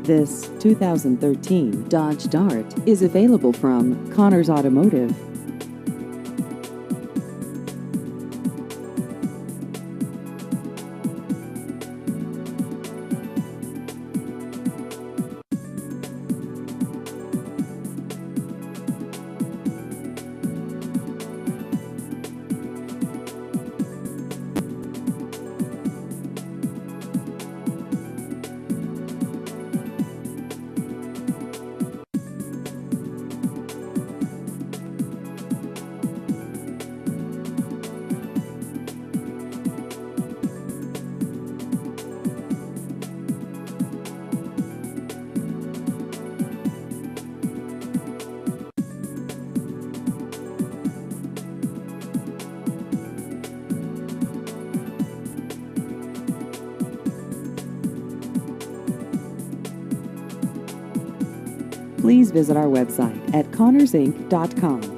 This 2013 Dodge Dart is available from Connors Automotive. Please visit our website at connorsinc.com.